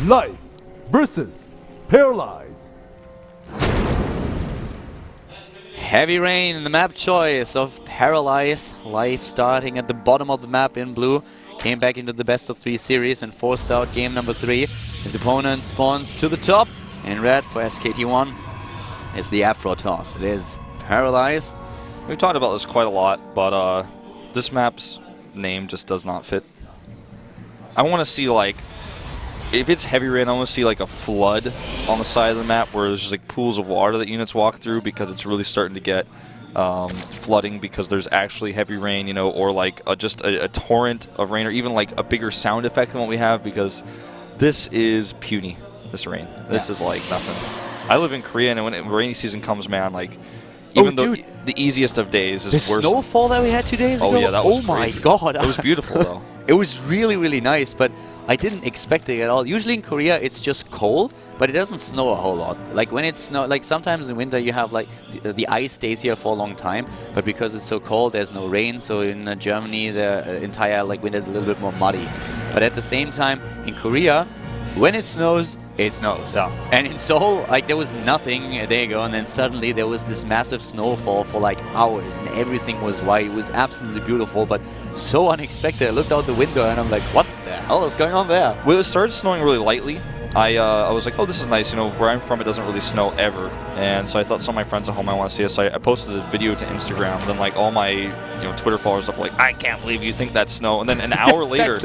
Life versus ParalyzE. Heavy rain in the map choice of ParalyzE. Life starting at the bottom of the map in blue. Came back into the best of 3 series and forced out game number 3. His opponent spawns to the top. In red for SKT1 is the Afro toss. It is ParalyzE. We've talked about this quite a lot, but this map's name just does not fit. I want to see, like, if it's heavy rain, I want to see like a flood on the side of the map where there's just like pools of water that units walk through, because it's really starting to get flooding because there's actually heavy rain, you know, or like just a torrent of rain, or even like a bigger sound effect than what we have, because this is puny, this rain. This is like nothing. I live in Korea, and when rainy season comes, man, like, even though the easiest of days is the worse. The snowfall that we had 2 days ago? Oh yeah, that was crazy. My god. It was beautiful though. It was really, really nice, but I didn't expect it at all. Usually in Korea it's just cold, but it doesn't snow a whole lot. Like when it snows, like sometimes in winter you have like the ice stays here for a long time, but because it's so cold there's no rain, so in Germany the entire like winter is a little bit more muddy. But at the same time in Korea, when it snows, it snows. Yeah. And in Seoul, like, there was nothing, there you go, and then suddenly there was this massive snowfall for like hours, and everything was white. It was absolutely beautiful, but so unexpected. I looked out the window and I'm like, what the hell is going on there? Well, it started snowing really lightly. I was like, oh, this is nice. You know, where I'm from, it doesn't really snow ever. And so I thought some of my friends at home might want to see it. So I posted a video to Instagram. Then, like, all my Twitter followers up like, I can't believe you think that's snow. And then an hour later,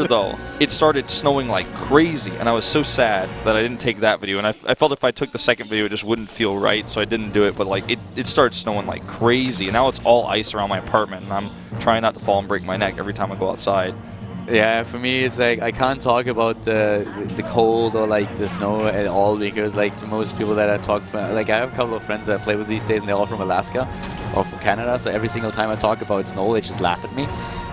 though, it started snowing like crazy. And I was so sad that I didn't take that video. And I felt if I took the second video, it just wouldn't feel right. So I didn't do it. But like, it started snowing like crazy. And now it's all ice around my apartment. And I'm trying not to fall and break my neck every time I go outside. Yeah, for me it's like I can't talk about the cold or like the snow at all, because like most people that I talk like I have a couple of friends that I play with these days and they're all from Alaska or from Canada, so every single time I talk about snow they just laugh at me.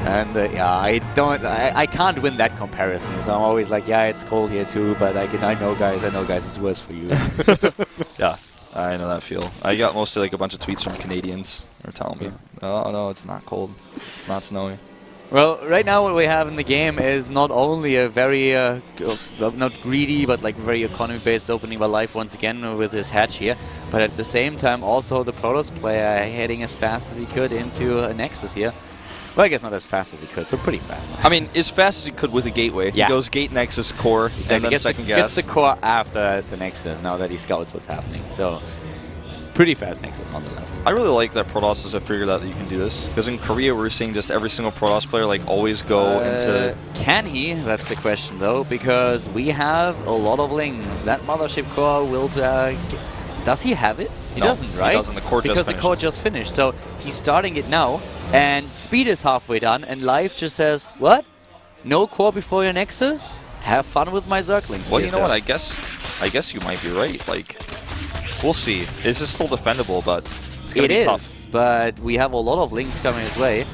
And yeah, I can't win that comparison, so I'm always like, yeah, it's cold here too, but I know guys it's worse for you. Yeah, I know that feel. I got mostly like a bunch of tweets from Canadians who are telling me, oh no, it's not cold, it's not snowy. Well, right now what we have in the game is not only a very, not greedy, but like very economy-based opening by Life once again with his hatch here, but at the same time also the ParalyzE player heading as fast as he could into a Nexus here. Well, I guess not as fast as he could, but pretty fast. I mean, as fast as he could with a gateway. Yeah. He goes gate Nexus core, exactly. And then second gas. Gets the core after the Nexus, now that he scouts what's happening. So, pretty fast Nexus nonetheless. I really like that Protoss has figured out that you can do this, because in Korea we're seeing just every single Protoss player like always go into... Can he? That's the question though, because we have a lot of lings. That Mothership core will... does he have it? He doesn't, right? He doesn't. The core because the core just finished. So he's starting it now, and speed is halfway done, and Life just says, what? No core before your Nexus? Have fun with my Zerglings. Well, you know what? I guess you might be right. Like, we'll see. This is still defendable, but it's going to be tough. It is, but we have a lot of links coming his way.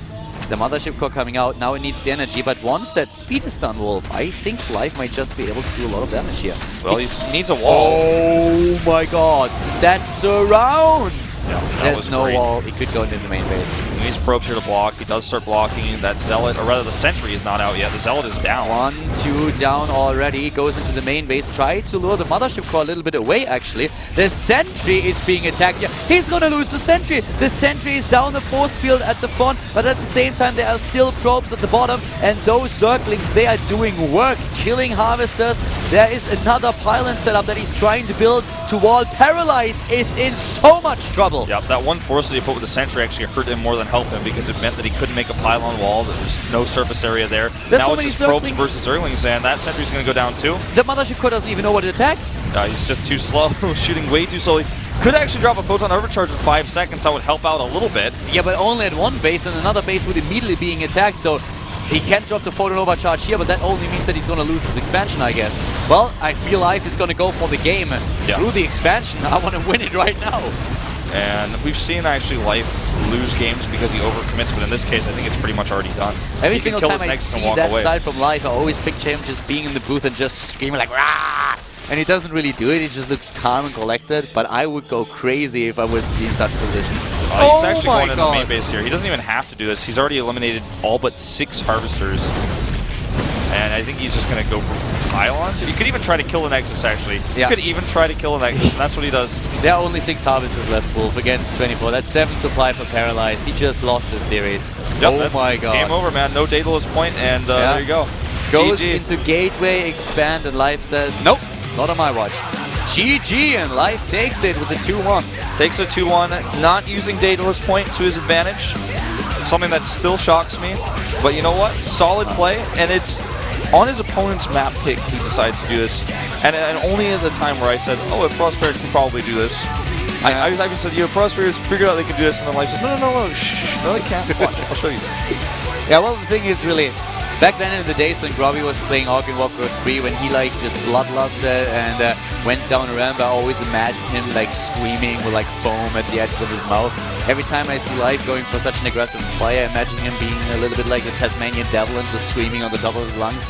The Mothership core coming out, now it needs the energy, but once that speed is done, Wolf, I think Life might just be able to do a lot of damage here. Well, he needs a wall. Oh my god, that's a round! Yeah, there's no wall, he could go into the main base. He needs probes here to block. He does start blocking. That Zealot, or rather the Sentry is not out yet. The Zealot is down. 1, 2 down already. Goes into the main base. Try to lure the Mothership core a little bit away, actually. The Sentry is being attacked here. He's gonna lose the Sentry. The Sentry is down the force field at the front, but at the same time there are still probes at the bottom, and those Zerglings, they are doing work, killing Harvesters. There is another pylon setup that he's trying to build to wall. ParalyzE is in so much trouble. Yep, that one force that he put with the Sentry actually hurt him more than helped him, because it meant that he couldn't make a pylon wall. There was no surface area there. There's now so it's many just probes versus Zerglings, and that Sentry's going to go down too. The Mothership core doesn't even know what to attack. He's just too slow, shooting way too slowly. Could actually drop a photon overcharge in 5 seconds. That would help out a little bit. Yeah, but only at one base, and another base would immediately being attacked, so he can't drop the photon overcharge here, but that only means that he's going to lose his expansion, I guess. Well, I feel Life is going to go for the game. Screw the expansion. I want to win it right now. And we've seen actually Life lose games because he overcommits, but in this case, I think it's pretty much already done. Every single time I see that style from Life, I always picture him just being in the booth and just screaming like, rah! And he doesn't really do it, he just looks calm and collected, but I would go crazy if I was in such a position. He's actually going into the main base here. He doesn't even have to do this. He's already eliminated all but 6 Harvesters. and I think he's just going to go for pylons. He could even try to kill the Nexus, actually. Yeah. He could even try to kill the Nexus, and that's what he does. There are only 6 harvesters left, Wolf, against 24. That's 7 supply for ParalyzE. He just lost the series. Yep, oh my god. Game over, man. No Daedalus point, and there you go. Goes GG. into gateway, expand, and Life says, nope, not on my watch. GG, and Life takes it with the 2-1. Takes a 2-1, not using Daedalus point to his advantage. Something that still shocks me. But you know what? Solid play, and it's on his opponent's map pick he decides to do this. And only at the time where I said, oh, if Prosper can probably do this. I even said, Prosper's figured out they could do this, and then Life said, no, shh, no, they can't. Watch, I'll show you. Yeah, well, the thing is really, back then in the days when Grobby was playing Orc in Warcraft 3, when he like just bloodlusted and went down around, I always imagined him like screaming with like foam at the edges of his mouth. Every time I see Life going for such an aggressive play, I imagine him being a little bit like the Tasmanian devil and just screaming on the top of his lungs.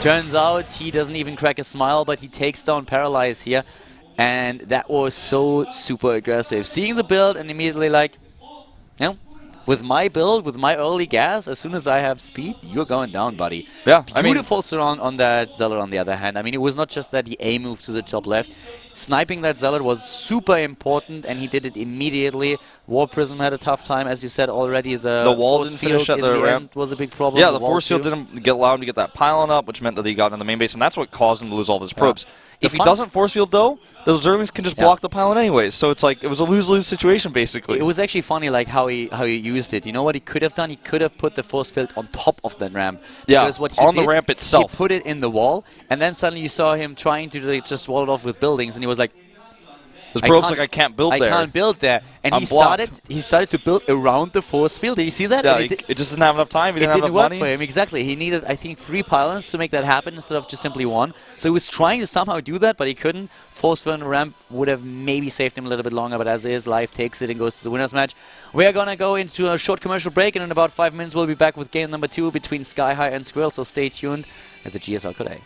Turns out he doesn't even crack a smile, but he takes down ParalyzE here, and that was so super aggressive. Seeing the build and immediately like, you know, with my build, with my early gas, as soon as I have speed, you're going down, buddy. Yeah, Beautiful surround on that Zealot on the other hand. I mean, it was not just that he A-moved to the top left. Sniping that Zealot was super important, and he did it immediately. War Prism had a tough time, as you said already. The wall force didn't finish field at in the ramp. end was a big problem. Yeah, the force field didn't allow him to get that pylon up, which meant that he got into the main base, and that's what caused him to lose all of his probes. If he doesn't force field, though, those Zerglings can just block the pylon anyways. So it's like, it was a lose-lose situation, basically. It was actually funny, like, how he used it. You know what he could have done? He could have put the force field on top of that ramp. Yeah, because what he on did, the ramp itself. He put it in the wall, and then suddenly you saw him trying to like, just wall it off with buildings, and he was like, his probe's like, I can't build there. I can't build there. And he started to build around the force field. Did you see that? Yeah, it just didn't have enough time. He didn't have enough work money. for him, exactly. He needed, I think, 3 pylons to make that happen instead of just simply 1. So he was trying to somehow do that, but he couldn't. Force field on the ramp would have maybe saved him a little bit longer, but as is, Life takes it and goes to the winner's match. We are going to go into a short commercial break, and in about 5 minutes we'll be back with game number 2 between Sky High and Squirrel, so stay tuned at the GSL Code S.